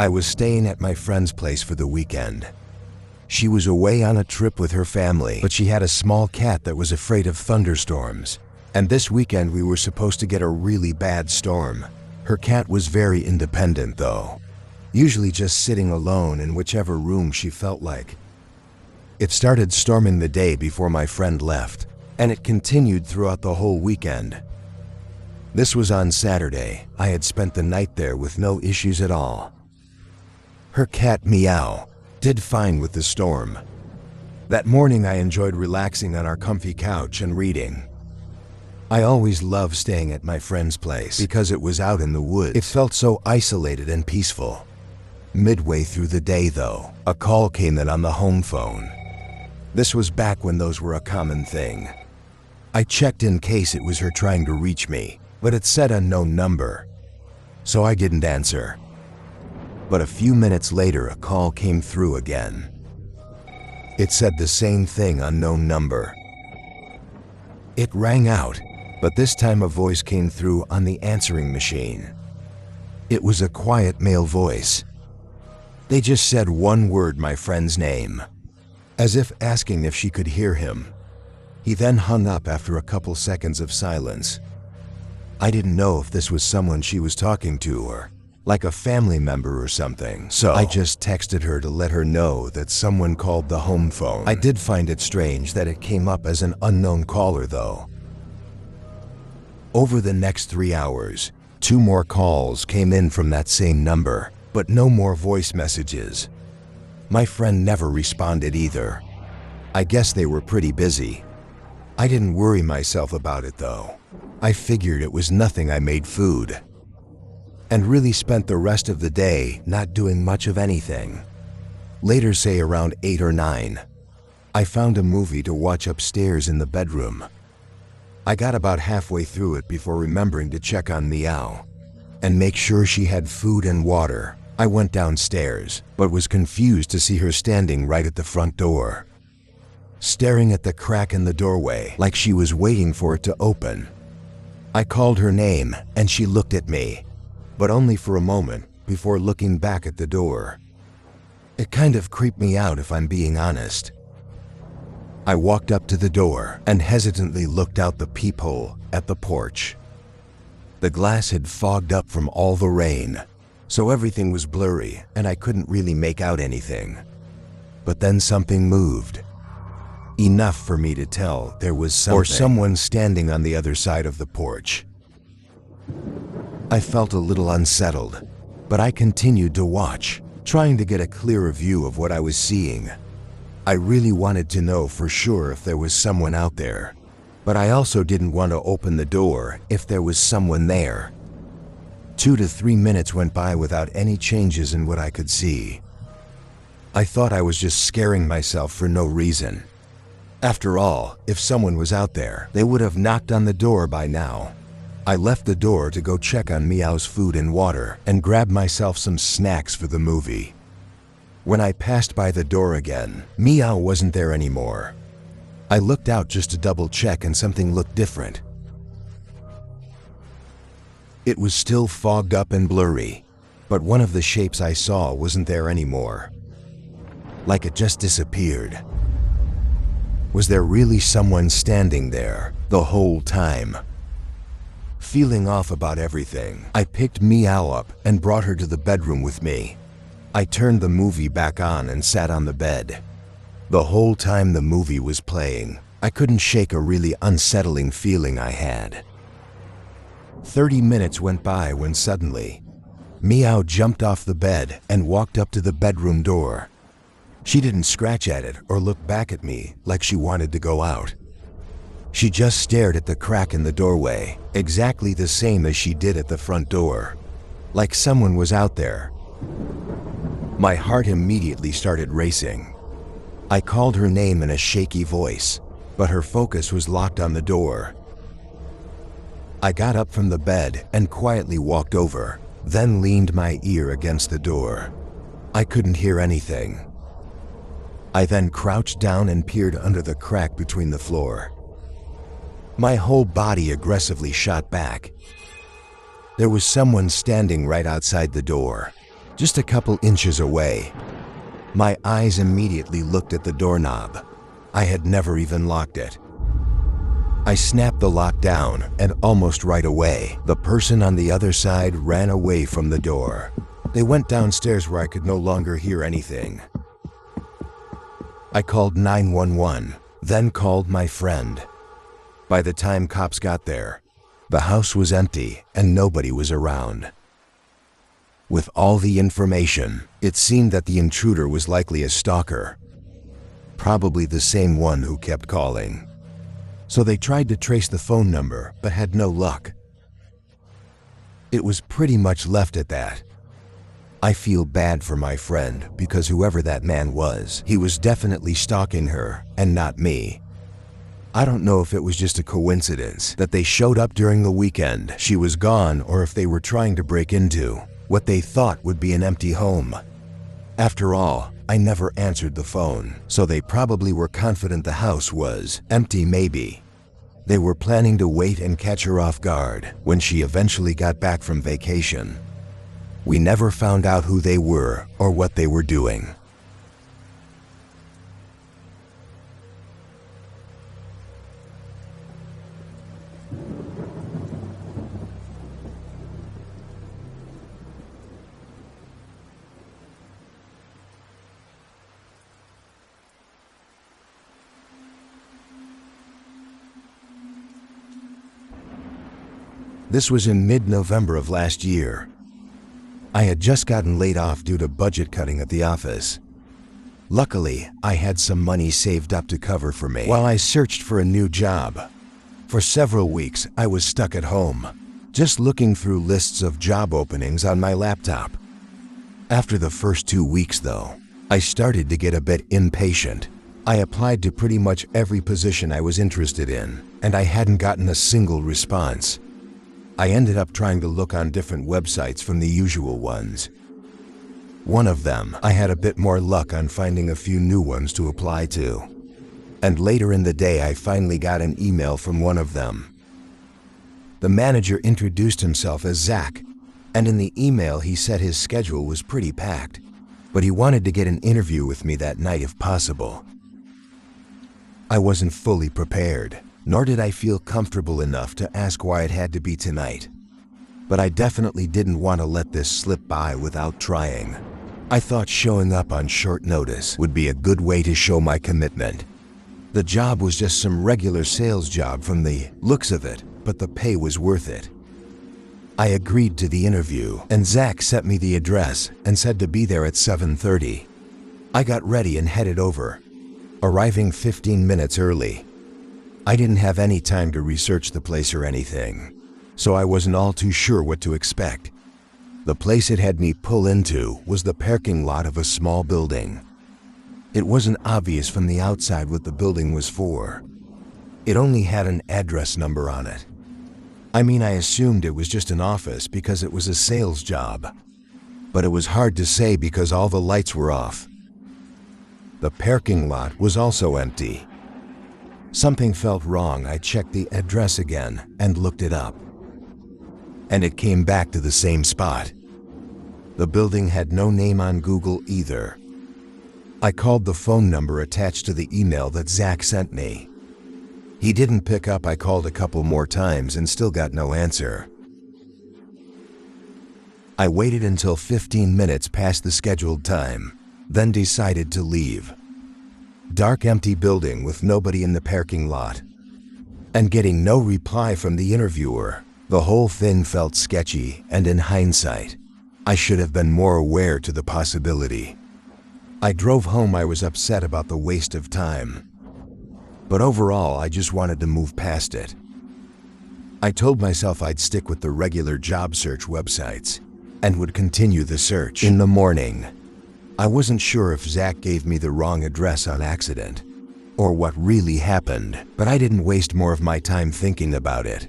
I was staying at my friend's place for the weekend. She was away on a trip with her family, but she had a small cat that was afraid of thunderstorms. And this weekend we were supposed to get a really bad storm. Her cat was very independent though, usually just sitting alone in whichever room she felt like. It started storming the day before my friend left, and it continued throughout the whole weekend. This was on Saturday. I had spent the night there with no issues at all. Her cat, Meow, did fine with the storm. That morning I enjoyed relaxing on our comfy couch and reading. I always loved staying at my friend's place because it was out in the woods. It felt so isolated and peaceful. Midway through the day though, a call came in on the home phone. This was back when those were a common thing. I checked in case it was her trying to reach me, but it said unknown number, so I didn't answer. But a few minutes later, a call came through again. It said the same thing, unknown number. It rang out, but this time a voice came through on the answering machine. It was a quiet male voice. They just said one word, my friend's name, as if asking if she could hear him. He then hung up after a couple seconds of silence. I didn't know if this was someone she was talking to or like a family member or something, so I just texted her to let her know that someone called the home phone. I did find it strange that it came up as an unknown caller though. Over the next 3 hours, 2 more calls came in from that same number, but no more voice messages. My friend never responded either. I guess they were pretty busy. I didn't worry myself about it though. I figured it was nothing. I made food and really spent the rest of the day not doing much of anything. Later, say around 8 or 9, I found a movie to watch upstairs in the bedroom. I got about halfway through it before remembering to check on Meow and make sure she had food and water. I went downstairs, but was confused to see her standing right at the front door, staring at the crack in the doorway like she was waiting for it to open. I called her name and she looked at me, but only for a moment before looking back at the door. It kind of creeped me out if I'm being honest. I walked up to the door and hesitantly looked out the peephole at the porch. The glass had fogged up from all the rain, so everything was blurry and I couldn't really make out anything. But then something moved. Enough for me to tell there was something or someone standing on the other side of the porch. I felt a little unsettled, but I continued to watch, trying to get a clearer view of what I was seeing. I really wanted to know for sure if there was someone out there, but I also didn't want to open the door if there was someone there. 2 to 3 minutes went by without any changes in what I could see. I thought I was just scaring myself for no reason. After all, if someone was out there, they would have knocked on the door by now. I left the door to go check on Meow's food and water and grab myself some snacks for the movie. When I passed by the door again, Meow wasn't there anymore. I looked out just to double check and something looked different. It was still fogged up and blurry, but one of the shapes I saw wasn't there anymore. Like it just disappeared. Was there really someone standing there the whole time? Feeling off about everything, I picked Meow up and brought her to the bedroom with me. I turned the movie back on and sat on the bed. The whole time the movie was playing, I couldn't shake a really unsettling feeling I had. 30 minutes went by when suddenly, Meow jumped off the bed and walked up to the bedroom door. She didn't scratch at it or look back at me like she wanted to go out. She just stared at the crack in the doorway, exactly the same as she did at the front door, like someone was out there. My heart immediately started racing. I called her name in a shaky voice, but her focus was locked on the door. I got up from the bed and quietly walked over, then leaned my ear against the door. I couldn't hear anything. I then crouched down and peered under the crack between the floor. My whole body aggressively shot back. There was someone standing right outside the door, just a couple inches away. My eyes immediately looked at the doorknob. I had never even locked it. I snapped the lock down, and almost right away, the person on the other side ran away from the door. They went downstairs where I could no longer hear anything. I called 911, then called my friend. By the time cops got there, the house was empty and nobody was around. With all the information, it seemed that the intruder was likely a stalker, probably the same one who kept calling. So they tried to trace the phone number, but had no luck. It was pretty much left at that. I feel bad for my friend because whoever that man was, he was definitely stalking her and not me. I don't know if it was just a coincidence that they showed up during the weekend she was gone, or if they were trying to break into what they thought would be an empty home. After all, I never answered the phone, so they probably were confident the house was empty maybe. They were planning to wait and catch her off guard when she eventually got back from vacation. We never found out who they were or what they were doing. This was in mid-November of last year. I had just gotten laid off due to budget cutting at the office. Luckily, I had some money saved up to cover for me while I searched for a new job. For several weeks, I was stuck at home, just looking through lists of job openings on my laptop. After the first 2 weeks, though, I started to get a bit impatient. I applied to pretty much every position I was interested in, and I hadn't gotten a single response. I ended up trying to look on different websites from the usual ones. One of them, I had a bit more luck on finding a few new ones to apply to. And later in the day, I finally got an email from one of them. The manager introduced himself as Zach, and in the email he said his schedule was pretty packed, but he wanted to get an interview with me that night if possible. I wasn't fully prepared, nor did I feel comfortable enough to ask why it had to be tonight. But I definitely didn't want to let this slip by without trying. I thought showing up on short notice would be a good way to show my commitment. The job was just some regular sales job from the looks of it, but the pay was worth it. I agreed to the interview, and Zach sent me the address and said to be there at 7:30. I got ready and headed over, arriving 15 minutes early. I didn't have any time to research the place or anything, so I wasn't all too sure what to expect. The place it had me pull into was the parking lot of a small building. It wasn't obvious from the outside what the building was for. It only had an address number on it. I mean, I assumed it was just an office because it was a sales job, but it was hard to say because all the lights were off. The parking lot was also empty. Something felt wrong. I checked the address again and looked it up, and it came back to the same spot. The building had no name on Google either. I called the phone number attached to the email that Zach sent me. He didn't pick up. I called a couple more times and still got no answer. I waited until 15 minutes past the scheduled time, then decided to leave. Dark, empty building with nobody in the parking lot, and getting no reply from the interviewer. The whole thing felt sketchy, and in hindsight, I should have been more aware to the possibility. I drove home. I was upset about the waste of time, but overall I just wanted to move past it. I told myself I'd stick with the regular job search websites and would continue the search in the morning. I wasn't sure if Zach gave me the wrong address on accident or what really happened, but I didn't waste more of my time thinking about it.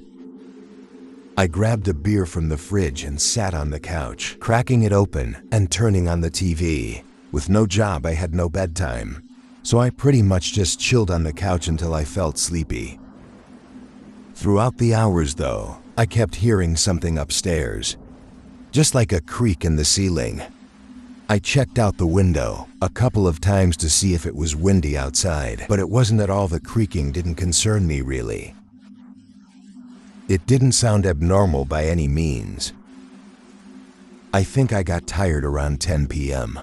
I grabbed a beer from the fridge and sat on the couch, cracking it open and turning on the TV. With no job, I had no bedtime, so I pretty much just chilled on the couch until I felt sleepy. Throughout the hours, though, I kept hearing something upstairs, just like a creak in the ceiling. I checked out the window a couple of times to see if it was windy outside, but it wasn't at all. The creaking didn't concern me really. It didn't sound abnormal by any means. I think I got tired around 10 p.m.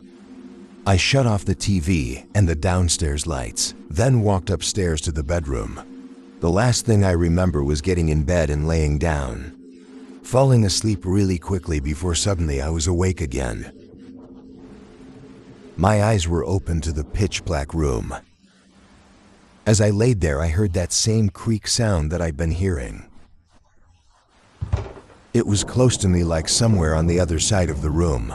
I shut off the TV and the downstairs lights, then walked upstairs to the bedroom. The last thing I remember was getting in bed and laying down, falling asleep really quickly before suddenly I was awake again. My eyes were open to the pitch-black room. As I laid there, I heard that same creak sound that I'd been hearing. It was close to me, like somewhere on the other side of the room.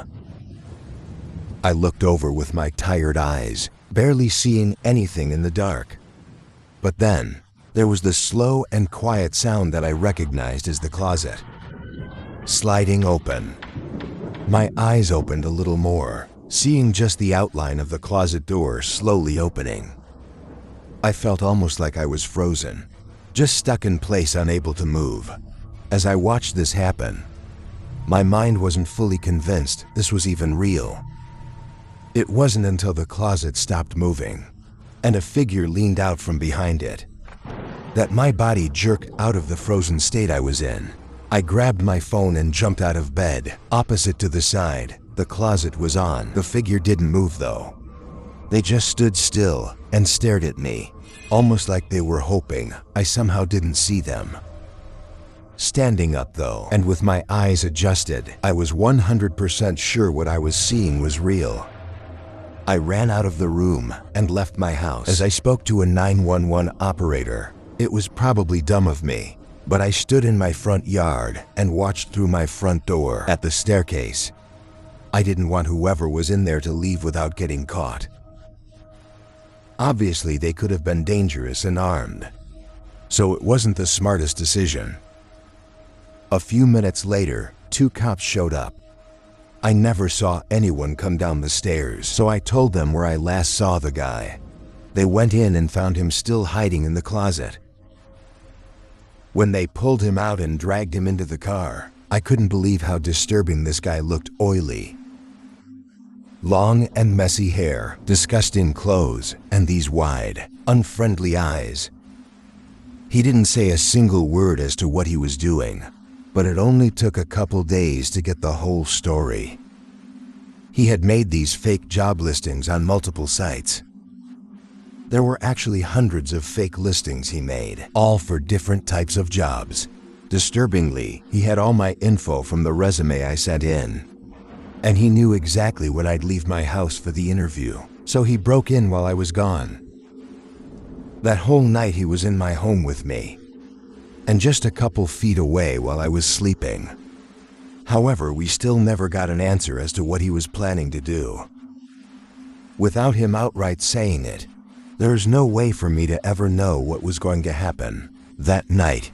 I looked over with my tired eyes, barely seeing anything in the dark. But then, there was the slow and quiet sound that I recognized as the closet sliding open. My eyes opened a little more, seeing just the outline of the closet door slowly opening. I felt almost like I was frozen, just stuck in place, unable to move. As I watched this happen, my mind wasn't fully convinced this was even real. It wasn't until the closet stopped moving and a figure leaned out from behind it that my body jerked out of the frozen state I was in. I grabbed my phone and jumped out of bed, opposite to the side. The closet was on. The figure didn't move though. They just stood still and stared at me, almost like they were hoping I somehow didn't see them. Standing up though, and with my eyes adjusted, I was 100% sure what I was seeing was real. I ran out of the room and left my house. As I spoke to a 911 operator, it was probably dumb of me, but I stood in my front yard and watched through my front door at the staircase. I didn't want whoever was in there to leave without getting caught. Obviously, they could have been dangerous and armed, so it wasn't the smartest decision. A few minutes later, 2 cops showed up. I never saw anyone come down the stairs, so I told them where I last saw the guy. They went in and found him still hiding in the closet. When they pulled him out and dragged him into the car, I couldn't believe how disturbing this guy looked. Oily, long and messy hair, disgusting clothes, and these wide, unfriendly eyes. He didn't say a single word as to what he was doing, but it only took a couple days to get the whole story. He had made these fake job listings on multiple sites. There were actually hundreds of fake listings he made, all for different types of jobs. Disturbingly, he had all my info from the resume I sent in, and he knew exactly when I'd leave my house for the interview, so he broke in while I was gone. That whole night he was in my home with me, and just a couple feet away while I was sleeping. However, we still never got an answer as to what he was planning to do. Without him outright saying it, there's no way for me to ever know what was going to happen. That night,